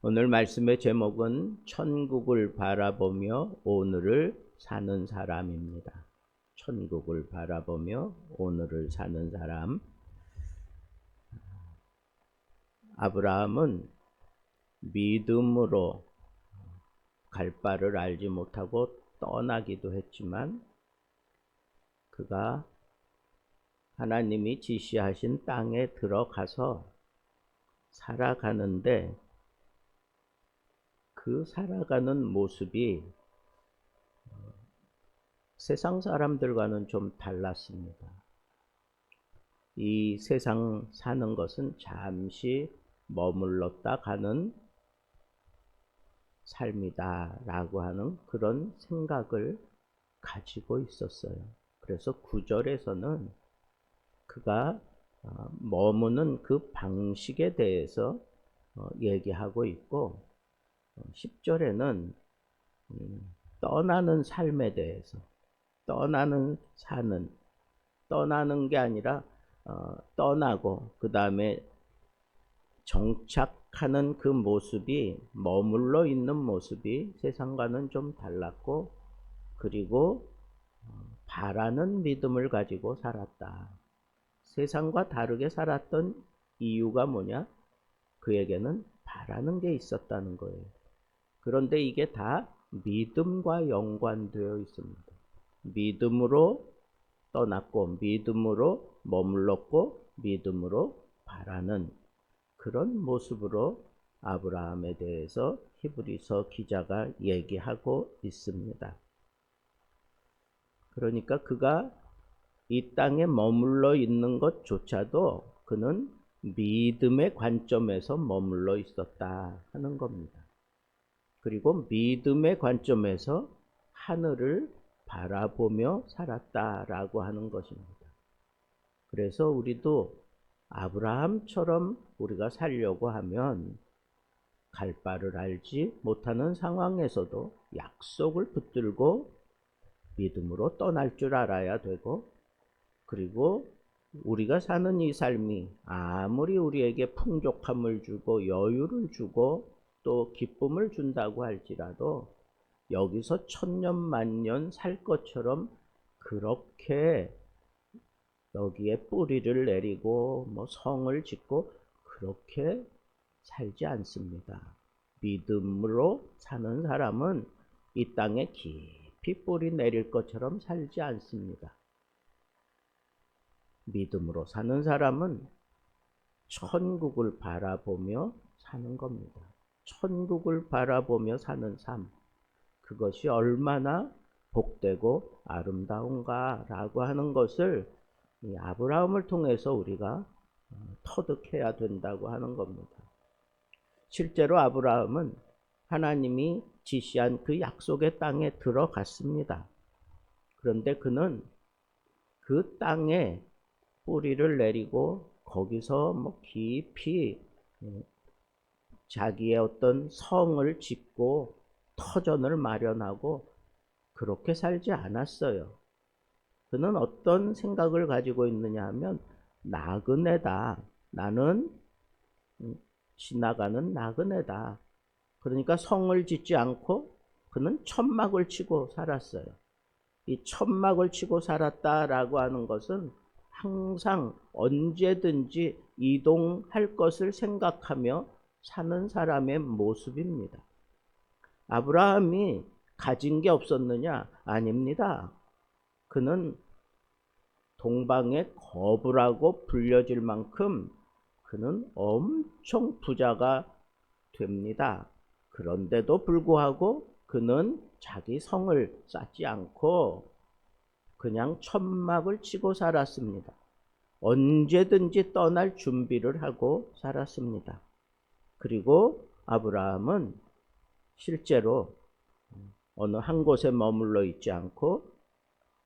오늘 말씀의 제목은 천국을 바라보며 오늘을 사는 사람입니다. 천국을 바라보며 오늘을 사는 사람. 아브라함은 믿음으로 갈 바를 알지 못하고 떠나기도 했지만 그가 하나님이 지시하신 땅에 들어가서 살아가는데 그 살아가는 모습이 세상 사람들과는 좀 달랐습니다. 이 세상 사는 것은 잠시 머물렀다 가는 삶이다 라고 하는 그런 생각을 가지고 있었어요. 그래서 9절에서는 그가 머무는 그 방식에 대해서 얘기하고 있고 10절에는 떠나는 삶에 대해서 떠나는 게 아니라 떠나고 그 다음에 정착하는 그 모습이 머물러 있는 모습이 세상과는 좀 달랐고 그리고 바라는 믿음을 가지고 살았다. 세상과 다르게 살았던 이유가 뭐냐? 그에게는 바라는 게 있었다는 거예요. 그런데 이게 다 믿음과 연관되어 있습니다. 믿음으로 떠났고 믿음으로 머물렀고 믿음으로 바라는 그런 모습으로 아브라함에 대해서 히브리서 기자가 얘기하고 있습니다. 그러니까 그가 이 땅에 머물러 있는 것조차도 그는 믿음의 관점에서 머물러 있었다 하는 겁니다. 그리고 믿음의 관점에서 하늘을 바라보며 살았다라고 하는 것입니다. 그래서 우리도 아브라함처럼 우리가 살려고 하면 갈 바를 알지 못하는 상황에서도 약속을 붙들고 믿음으로 떠날 줄 알아야 되고, 그리고 우리가 사는 이 삶이 아무리 우리에게 풍족함을 주고 여유를 주고 또 기쁨을 준다고 할지라도 여기서 천년 만년 살 것처럼 그렇게 여기에 뿌리를 내리고 성을 짓고 그렇게 살지 않습니다. 믿음으로 사는 사람은 이 땅에 깊이 뿌리 내릴 것처럼 살지 않습니다. 믿음으로 사는 사람은 천국을 바라보며 사는 겁니다. 천국을 바라보며 사는 삶, 그것이 얼마나 복되고 아름다운가라고 하는 것을 이 아브라함을 통해서 우리가 터득해야 된다고 하는 겁니다. 실제로 아브라함은 하나님이 지시한 그 약속의 땅에 들어갔습니다. 그런데 그는 그 땅에 뿌리를 내리고 거기서 깊이 자기의 어떤 성을 짓고 터전을 마련하고 그렇게 살지 않았어요. 그는 어떤 생각을 가지고 있느냐 하면 나그네다. 나는 지나가는 나그네다. 그러니까 성을 짓지 않고 그는 천막을 치고 살았어요. 이 천막을 치고 살았다라고 하는 것은 항상 언제든지 이동할 것을 생각하며 사는 사람의 모습입니다. 아브라함이 가진 게 없었느냐? 아닙니다. 그는 동방의 거부라고 불려질 만큼 그는 엄청 부자가 됩니다. 그런데도 불구하고 그는 자기 성을 쌓지 않고 그냥 천막을 치고 살았습니다. 언제든지 떠날 준비를 하고 살았습니다. 그리고 아브라함은 실제로 어느 한 곳에 머물러 있지 않고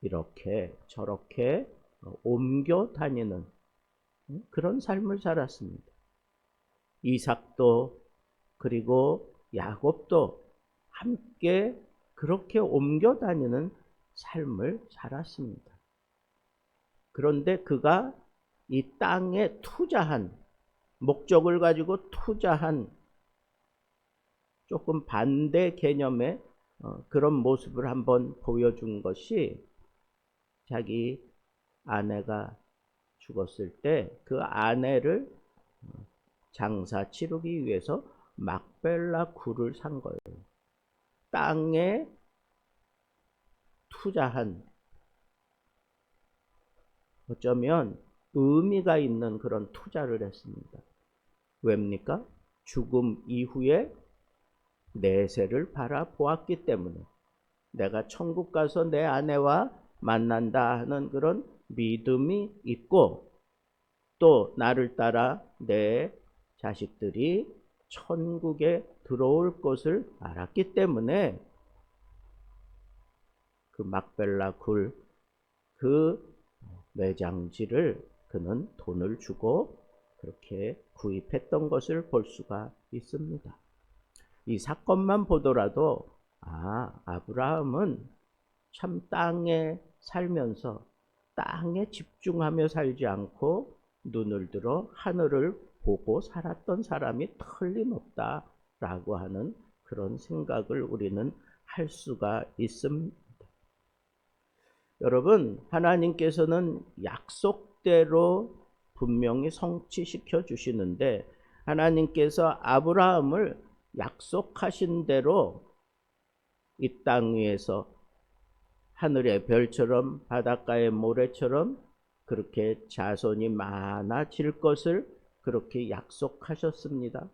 이렇게 저렇게 옮겨 다니는 그런 삶을 살았습니다. 이삭도 그리고 야곱도 함께 그렇게 옮겨 다니는 삶을 살았습니다. 그런데 그가 이 땅에 투자한 목적을 가지고 투자한 조금 반대 개념의 그런 모습을 한번 보여준 것이 자기 아내가 죽었을 때 그 아내를 장사 치르기 위해서 막벨라 굴을 산 거예요. 땅에 투자한, 어쩌면 의미가 있는 그런 투자를 했습니다. 왜입니까? 죽음 이후에 내세를 바라보았기 때문에, 내가 천국 가서 내 아내와 만난다 하는 그런 믿음이 있고, 또 나를 따라 내 자식들이 천국에 들어올 것을 알았기 때문에 그 막벨라 굴, 그 매장지를 그는 돈을 주고 그렇게 구입했던 것을 볼 수가 있습니다. 이 사건만 보더라도 아브라함은 참 땅에 살면서 땅에 집중하며 살지 않고 눈을 들어 하늘을 보고 살았던 사람이 틀림없다라고 하는 그런 생각을 우리는 할 수가 있습니다. 여러분, 하나님께서는 약속대로 분명히 성취시켜 주시는데, 하나님께서 아브라함을 약속하신 대로 이 땅 위에서 하늘의 별처럼 바닷가의 모래처럼 그렇게 자손이 많아질 것을 그렇게 약속하셨습니다.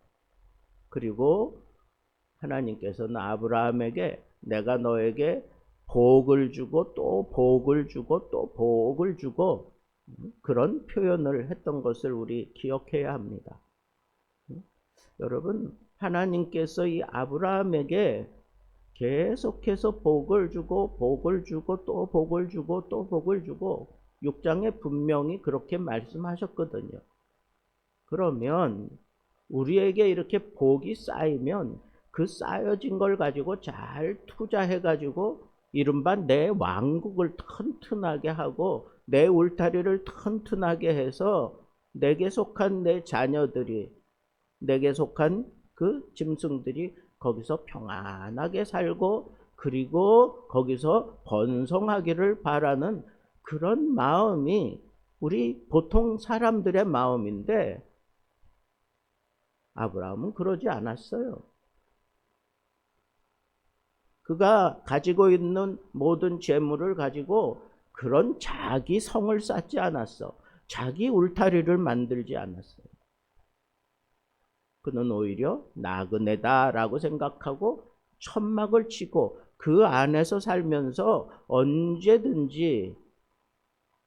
그리고 하나님께서는 아브라함에게 내가 너에게 복을 주고 또 복을 주고 또 복을 주고 그런 표현을 했던 것을 우리 기억해야 합니다. 여러분, 하나님께서 이 아브라함에게 계속해서 복을 주고 복을 주고 또 복을 주고 또 복을 주고 6장에 분명히 그렇게 말씀하셨거든요. 그러면 우리에게 이렇게 복이 쌓이면 그 쌓여진 걸 가지고 잘 투자해 가지고 이른바 내 왕국을 튼튼하게 하고 내 울타리를 튼튼하게 해서 내게 속한 내 자녀들이, 내게 속한 그 짐승들이 거기서 평안하게 살고 그리고 거기서 번성하기를 바라는 그런 마음이 우리 보통 사람들의 마음인데, 아브라함은 그러지 않았어요. 그가 가지고 있는 모든 재물을 가지고 그런 자기 성을 쌓지 않았어. 자기 울타리를 만들지 않았어요. 그는 오히려 나그네다라고 생각하고 천막을 치고 그 안에서 살면서 언제든지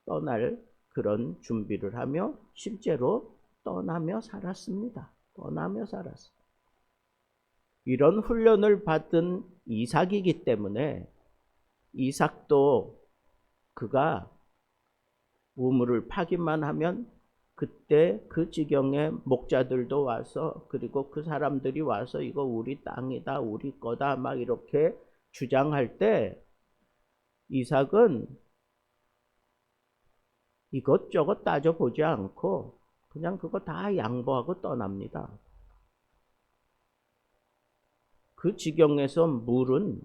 떠날 그런 준비를 하며 실제로 떠나며 살았습니다. 떠나며 살았어요. 이런 훈련을 받은 이삭이기 때문에 이삭도 그가 우물을 파기만 하면 그때 그 지경에 목자들도 와서, 그리고 그 사람들이 와서 이거 우리 땅이다, 우리 거다 막 이렇게 주장할 때 이삭은 이것저것 따져보지 않고 그냥 그거 다 양보하고 떠납니다. 그 지경에서 물은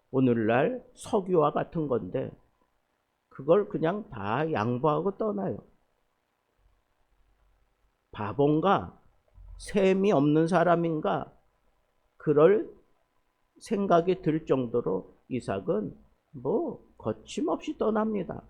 오늘날 석유와 같은 건데 그걸 그냥 다 양보하고 떠나요. 바본가? 셈이 없는 사람인가? 그럴 생각이 들 정도로 이삭은 거침없이 떠납니다.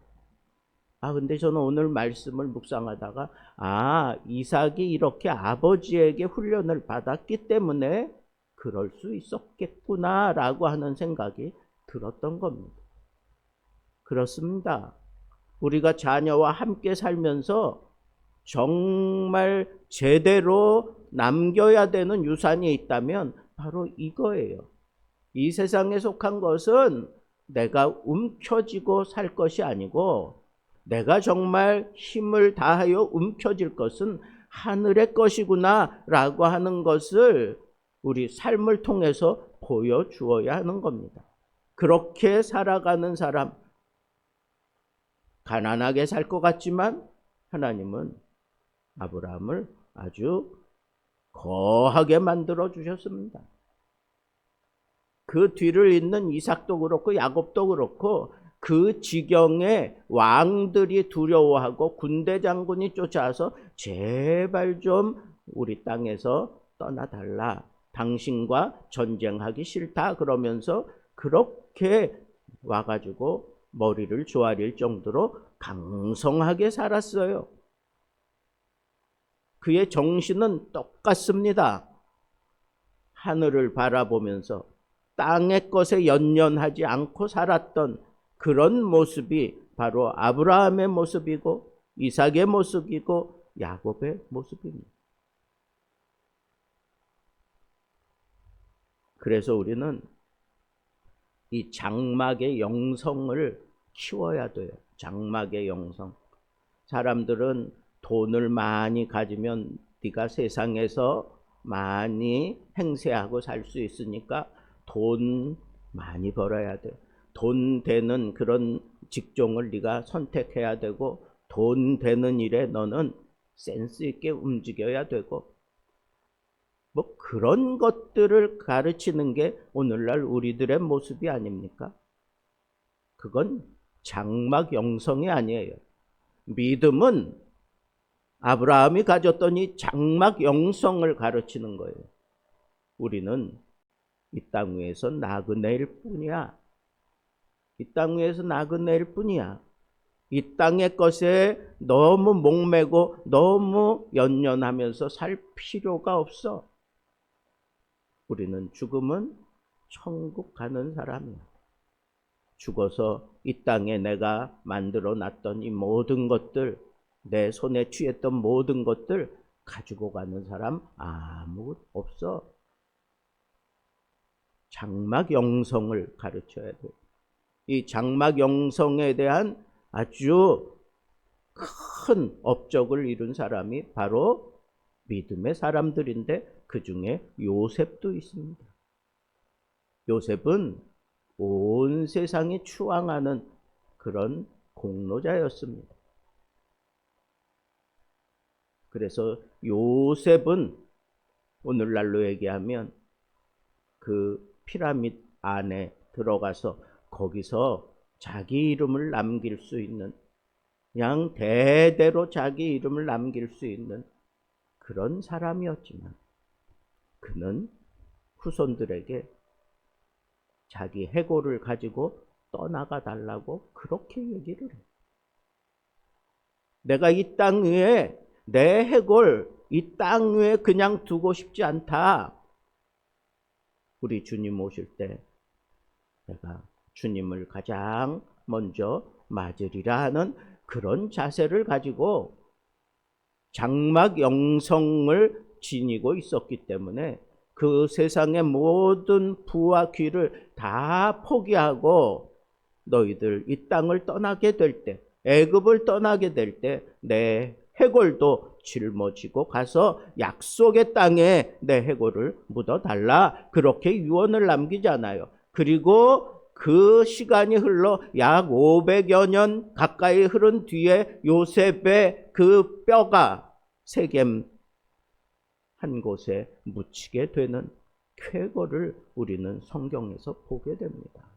근데 저는 오늘 말씀을 묵상하다가 이삭이 이렇게 아버지에게 훈련을 받았기 때문에 그럴 수 있었겠구나 라고 하는 생각이 들었던 겁니다. 그렇습니다. 우리가 자녀와 함께 살면서 정말 제대로 남겨야 되는 유산이 있다면 바로 이거예요. 이 세상에 속한 것은 내가 움켜쥐고 살 것이 아니고 내가 정말 힘을 다하여 움켜쥘 것은 하늘의 것이구나 라고 하는 것을 우리 삶을 통해서 보여주어야 하는 겁니다. 그렇게 살아가는 사람, 가난하게 살 것 같지만 하나님은 아브라함을 아주 거하게 만들어 주셨습니다. 그 뒤를 잇는 이삭도 그렇고 야곱도 그렇고 그 지경에 왕들이 두려워하고 군대 장군이 쫓아와서 제발 좀 우리 땅에서 떠나달라. 당신과 전쟁하기 싫다. 그러면서 그렇게 와가지고 머리를 조아릴 정도로 강성하게 살았어요. 그의 정신은 똑같습니다. 하늘을 바라보면서 땅의 것에 연연하지 않고 살았던 그런 모습이 바로 아브라함의 모습이고 이삭의 모습이고 야곱의 모습입니다. 그래서 우리는 이 장막의 영성을 키워야 돼요. 장막의 영성. 사람들은 돈을 많이 가지면 네가 세상에서 많이 행세하고 살 수 있으니까 돈 많이 벌어야 돼. 돈 되는 그런 직종을 네가 선택해야 되고 돈 되는 일에 너는 센스 있게 움직여야 되고 뭐 그런 것들을 가르치는 게 오늘날 우리들의 모습이 아닙니까? 그건 장막 영성이 아니에요. 믿음은 아브라함이 가졌던 이 장막 영성을 가르치는 거예요. 우리는 이 땅 위에서 나그네일 뿐이야. 이 땅 위에서 나그네일 뿐이야. 이 땅의 것에 너무 목매고 너무 연연하면서 살 필요가 없어. 우리는 죽으면 천국 가는 사람이야. 죽어서 이 땅에 내가 만들어 놨던 이 모든 것들, 내 손에 쥐었던 모든 것들 가지고 가는 사람 아무것도 없어. 장막 영성을 가르쳐야 돼. 이 장막 영성에 대한 아주 큰 업적을 이룬 사람이 바로 믿음의 사람들인데 그 중에 요셉도 있습니다. 요셉은 온 세상이 추앙하는 그런 공로자였습니다. 그래서 요셉은 오늘날로 얘기하면 그 피라미드 안에 들어가서 거기서 자기 이름을 남길 수 있는, 그냥 대대로 자기 이름을 남길 수 있는 그런 사람이었지만 그는 후손들에게 자기 해골을 가지고 떠나가 달라고 그렇게 얘기를 해요. 내가 이 땅 위에 내 해골 이 땅 위에 그냥 두고 싶지 않다. 우리 주님 오실 때 내가 주님을 가장 먼저 맞으리라 하는 그런 자세를 가지고 장막 영성을 지니고 있었기 때문에 그 세상의 모든 부와 귀를 다 포기하고 너희들 이 땅을 떠나게 될 때, 애굽을 떠나게 될 때 내 해골도 짊어지고 가서 약속의 땅에 내 해골을 묻어달라. 그렇게 유언을 남기잖아요. 그리고 그 시간이 흘러 약 500여 년 가까이 흐른 뒤에 요셉의 그 뼈가 세겜 한 곳에 묻히게 되는 쾌거를 우리는 성경에서 보게 됩니다.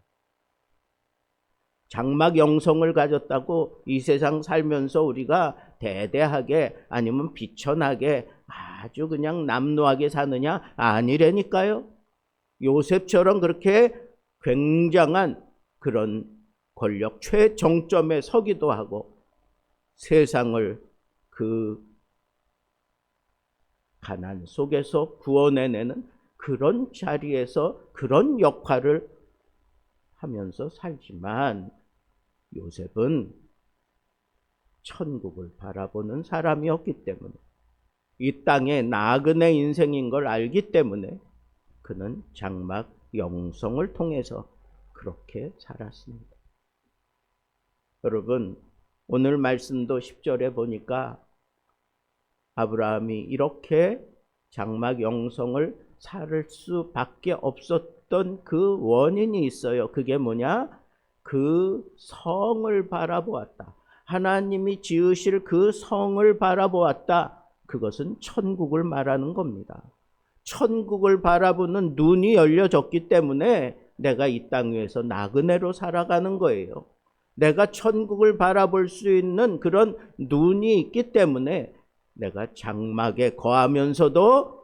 장막 영성을 가졌다고 이 세상 살면서 우리가 대대하게 아니면 비천하게 아주 그냥 남루하게 사느냐? 아니라니까요. 요셉처럼 그렇게 굉장한 그런 권력 최정점에 서기도 하고 세상을 그 가난 속에서 구원해내는 그런 자리에서 그런 역할을 하면서 살지만 요셉은 천국을 바라보는 사람이었기 때문에 이 땅의 나그네 인생인 걸 알기 때문에 그는 장막 영성을 통해서 그렇게 살았습니다. 여러분, 오늘 말씀도 10절에 보니까 아브라함이 이렇게 장막 영성을 살 수밖에 없었던 그 원인이 있어요. 그게 뭐냐? 그 성을 바라보았다. 하나님이 지으실 그 성을 바라보았다. 그것은 천국을 말하는 겁니다. 천국을 바라보는 눈이 열려졌기 때문에 내가 이 땅 위에서 나그네로 살아가는 거예요. 내가 천국을 바라볼 수 있는 그런 눈이 있기 때문에 내가 장막에 거하면서도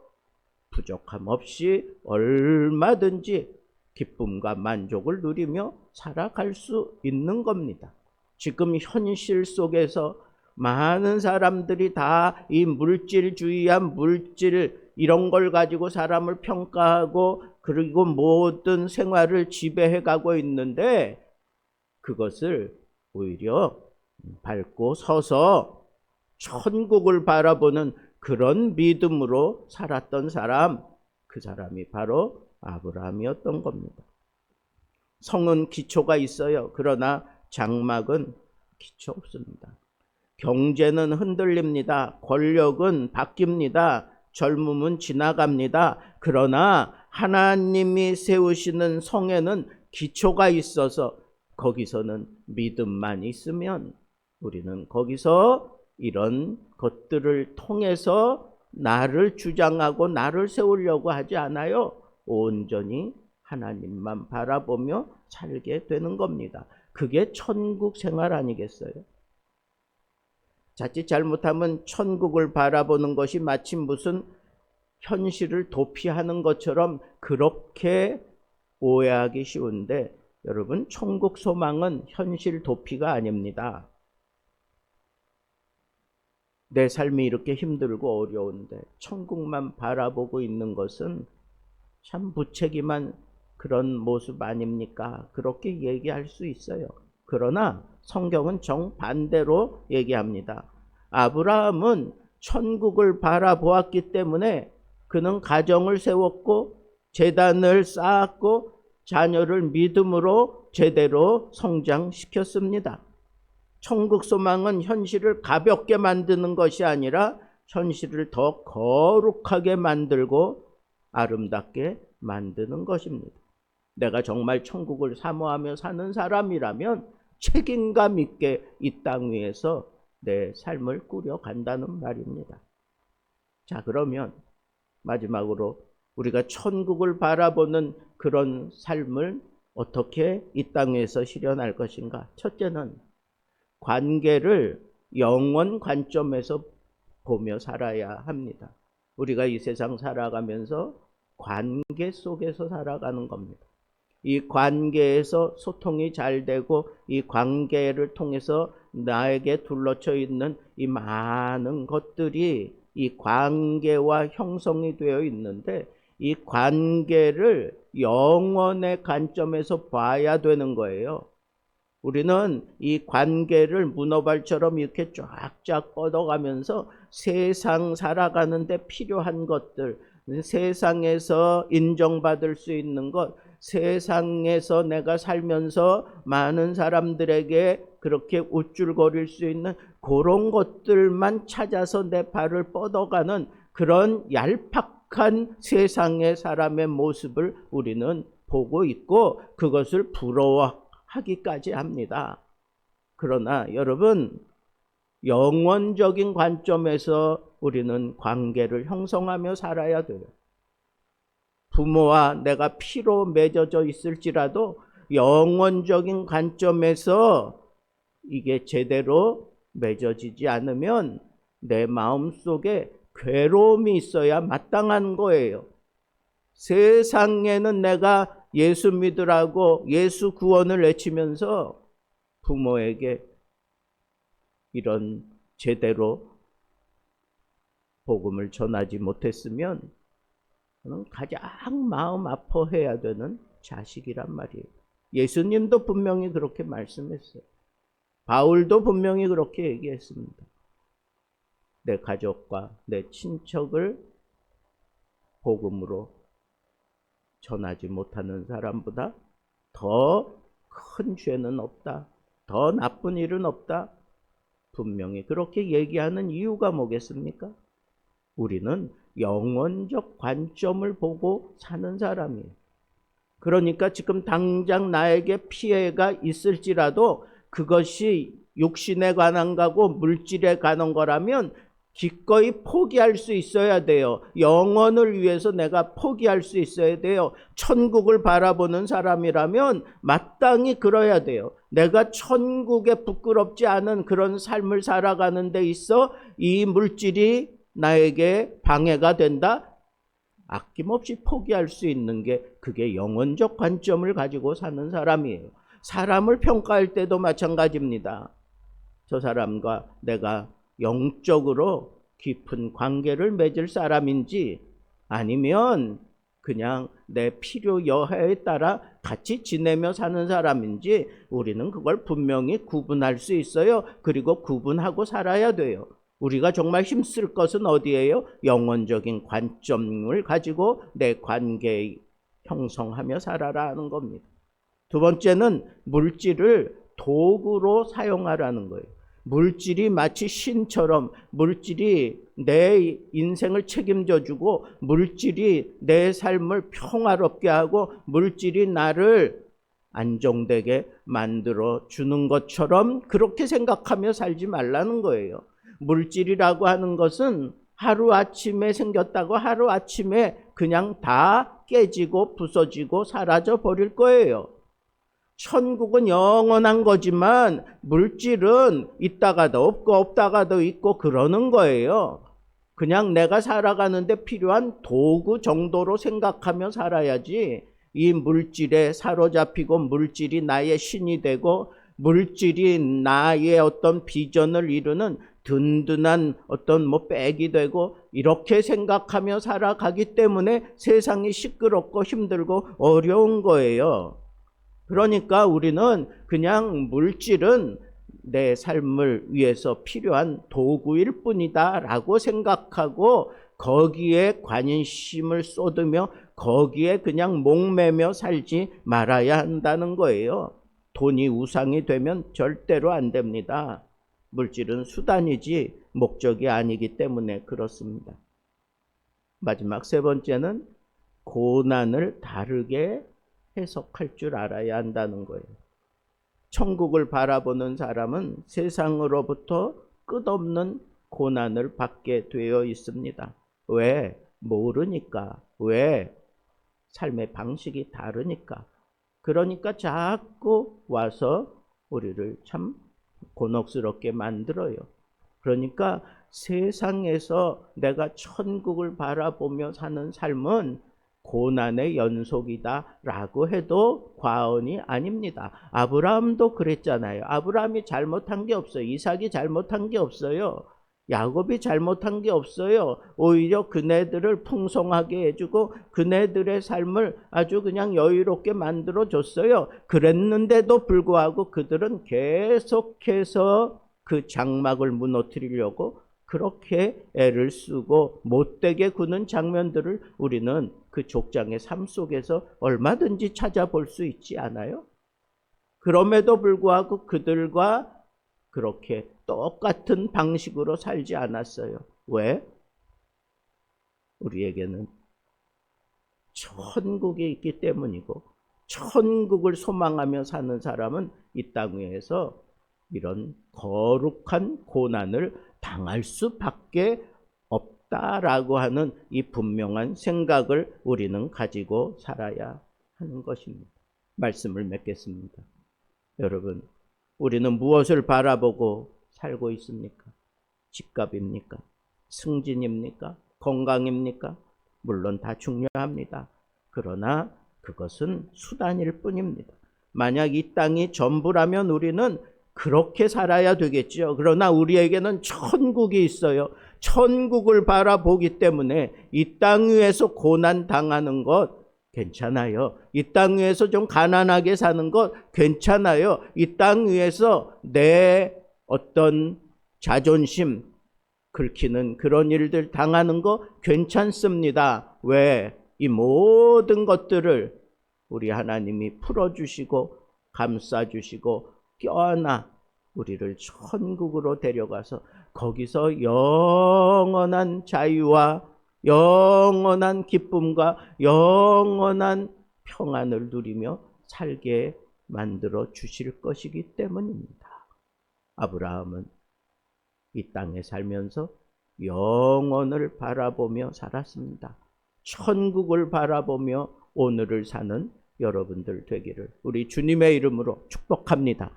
부족함 없이 얼마든지 기쁨과 만족을 누리며 살아갈 수 있는 겁니다. 지금 현실 속에서 많은 사람들이 다 이 물질주의한 물질 이런 걸 가지고 사람을 평가하고 그리고 모든 생활을 지배해 가고 있는데, 그것을 오히려 밟고 서서 천국을 바라보는 그런 믿음으로 살았던 사람, 그 사람이 바로 아브라함이었던 겁니다. 성은 기초가 있어요. 그러나 장막은 기초 없습니다. 경제는 흔들립니다. 권력은 바뀝니다. 젊음은 지나갑니다. 그러나 하나님이 세우시는 성에는 기초가 있어서 거기서는 믿음만 있으면 우리는 거기서 이런 것들을 통해서 나를 주장하고 나를 세우려고 하지 않아요. 온전히 하나님만 바라보며 살게 되는 겁니다. 그게 천국 생활 아니겠어요? 자칫 잘못하면 천국을 바라보는 것이 마치 무슨 현실을 도피하는 것처럼 그렇게 오해하기 쉬운데, 여러분, 천국 소망은 현실 도피가 아닙니다. 내 삶이 이렇게 힘들고 어려운데 천국만 바라보고 있는 것은 참 무책임한 그런 모습 아닙니까? 그렇게 얘기할 수 있어요. 그러나 성경은 정반대로 얘기합니다. 아브라함은 천국을 바라보았기 때문에 그는 가정을 세웠고 제단을 쌓았고 자녀를 믿음으로 제대로 성장시켰습니다. 천국 소망은 현실을 가볍게 만드는 것이 아니라 현실을 더 거룩하게 만들고 아름답게 만드는 것입니다. 내가 정말 천국을 사모하며 사는 사람이라면 책임감 있게 이 땅 위에서 내 삶을 꾸려간다는 말입니다. 자, 그러면 마지막으로 우리가 천국을 바라보는 그런 삶을 어떻게 이 땅 위에서 실현할 것인가? 첫째는 관계를 영원 관점에서 보며 살아야 합니다. 우리가 이 세상 살아가면서 관계 속에서 살아가는 겁니다. 이 관계에서 소통이 잘 되고 이 관계를 통해서 나에게 둘러쳐 있는 이 많은 것들이 이 관계와 형성이 되어 있는데, 이 관계를 영원의 관점에서 봐야 되는 거예요. 우리는 이 관계를 문어발처럼 이렇게 쫙쫙 뻗어가면서 세상 살아가는데 필요한 것들, 세상에서 인정받을 수 있는 것, 세상에서 내가 살면서 많은 사람들에게 그렇게 우쭐거릴 수 있는 그런 것들만 찾아서 내 발을 뻗어가는 그런 얄팍한 세상의 사람의 모습을 우리는 보고 있고 그것을 부러워하기까지 합니다. 그러나 여러분, 영원적인 관점에서 우리는 관계를 형성하며 살아야 돼요. 부모와 내가 피로 맺어져 있을지라도 영원적인 관점에서 이게 제대로 맺어지지 않으면 내 마음속에 괴로움이 있어야 마땅한 거예요. 세상에는 내가 예수 믿으라고 예수 구원을 외치면서 부모에게 이런 제대로 복음을 전하지 못했으면 저는 가장 마음 아파해야 되는 자식이란 말이에요. 예수님도 분명히 그렇게 말씀했어요. 바울도 분명히 그렇게 얘기했습니다. 내 가족과 내 친척을 복음으로 전하지 못하는 사람보다 더 큰 죄는 없다. 더 나쁜 일은 없다. 분명히 그렇게 얘기하는 이유가 뭐겠습니까? 우리는 영원적 관점을 보고 사는 사람이에요. 그러니까 지금 당장 나에게 피해가 있을지라도 그것이 육신에 관한 거고 물질에 관한 거라면 기꺼이 포기할 수 있어야 돼요. 영원을 위해서 내가 포기할 수 있어야 돼요. 천국을 바라보는 사람이라면 마땅히 그래야 돼요. 내가 천국에 부끄럽지 않은 그런 삶을 살아가는 데 있어 이 물질이 나에게 방해가 된다? 아낌없이 포기할 수 있는 게 그게 영혼적 관점을 가지고 사는 사람이에요. 사람을 평가할 때도 마찬가지입니다. 저 사람과 내가 영적으로 깊은 관계를 맺을 사람인지 아니면 그냥 내 필요 여하에 따라 같이 지내며 사는 사람인지 우리는 그걸 분명히 구분할 수 있어요. 그리고 구분하고 살아야 돼요. 우리가 정말 힘쓸 것은 어디예요? 영혼적인 관점을 가지고 내 관계 형성하며 살아라 하는 겁니다. 두 번째는 물질을 도구로 사용하라는 거예요. 물질이 마치 신처럼 물질이 내 인생을 책임져 주고 물질이 내 삶을 평화롭게 하고 물질이 나를 안정되게 만들어 주는 것처럼 그렇게 생각하며 살지 말라는 거예요. 물질이라고 하는 것은 하루아침에 생겼다고 하루아침에 그냥 다 깨지고 부서지고 사라져 버릴 거예요. 천국은 영원한 거지만 물질은 있다가도 없고 없다가도 있고 그러는 거예요. 그냥 내가 살아가는데 필요한 도구 정도로 생각하며 살아야지 이 물질에 사로잡히고 물질이 나의 신이 되고 물질이 나의 어떤 비전을 이루는 든든한 어떤 백이 되고 이렇게 생각하며 살아가기 때문에 세상이 시끄럽고 힘들고 어려운 거예요. 그러니까 우리는 그냥 물질은 내 삶을 위해서 필요한 도구일 뿐이다 라고 생각하고 거기에 관심을 쏟으며 거기에 그냥 목매며 살지 말아야 한다는 거예요. 돈이 우상이 되면 절대로 안 됩니다. 물질은 수단이지 목적이 아니기 때문에 그렇습니다. 마지막 세 번째는 고난을 다르게 해석할 줄 알아야 한다는 거예요. 천국을 바라보는 사람은 세상으로부터 끝없는 고난을 받게 되어 있습니다. 왜? 모르니까. 왜? 삶의 방식이 다르니까. 그러니까 자꾸 와서 우리를 참 곤혹스럽게 만들어요. 그러니까 세상에서 내가 천국을 바라보며 사는 삶은 고난의 연속이다 라고 해도 과언이 아닙니다. 아브라함도 그랬잖아요. 아브라함이 잘못한 게 없어요. 이삭이 잘못한 게 없어요. 야곱이 잘못한 게 없어요. 오히려 그네들을 풍성하게 해주고 그네들의 삶을 아주 그냥 여유롭게 만들어줬어요. 그랬는데도 불구하고 그들은 계속해서 그 장막을 무너뜨리려고 그렇게 애를 쓰고 못되게 구는 장면들을 우리는 그 족장의 삶 속에서 얼마든지 찾아볼 수 있지 않아요? 그럼에도 불구하고 그들과 그렇게 똑같은 방식으로 살지 않았어요. 왜? 우리에게는 천국이 있기 때문이고 천국을 소망하며 사는 사람은 이 땅 위에서 이런 거룩한 고난을 당할 수밖에 없다라고 하는 이 분명한 생각을 우리는 가지고 살아야 하는 것입니다. 말씀을 맺겠습니다. 여러분, 우리는 무엇을 바라보고 살고 있습니까? 집값입니까? 승진입니까? 건강입니까? 물론 다 중요합니다. 그러나 그것은 수단일 뿐입니다. 만약 이 땅이 전부라면 우리는 그렇게 살아야 되겠죠. 그러나 우리에게는 천국이 있어요. 천국을 바라보기 때문에 이 땅 위에서 고난 당하는 것 괜찮아요. 이 땅 위에서 좀 가난하게 사는 것 괜찮아요. 이 땅 위에서 내 어떤 자존심 긁히는 그런 일들 당하는 거 괜찮습니다. 왜? 이 모든 것들을 우리 하나님이 풀어주시고 감싸주시고 껴안아 우리를 천국으로 데려가서 거기서 영원한 자유와 영원한 기쁨과 영원한 평안을 누리며 살게 만들어 주실 것이기 때문입니다. 아브라함은 이 땅에 살면서 영원을 바라보며 살았습니다. 천국을 바라보며 오늘을 사는 여러분들 되기를 우리 주님의 이름으로 축복합니다.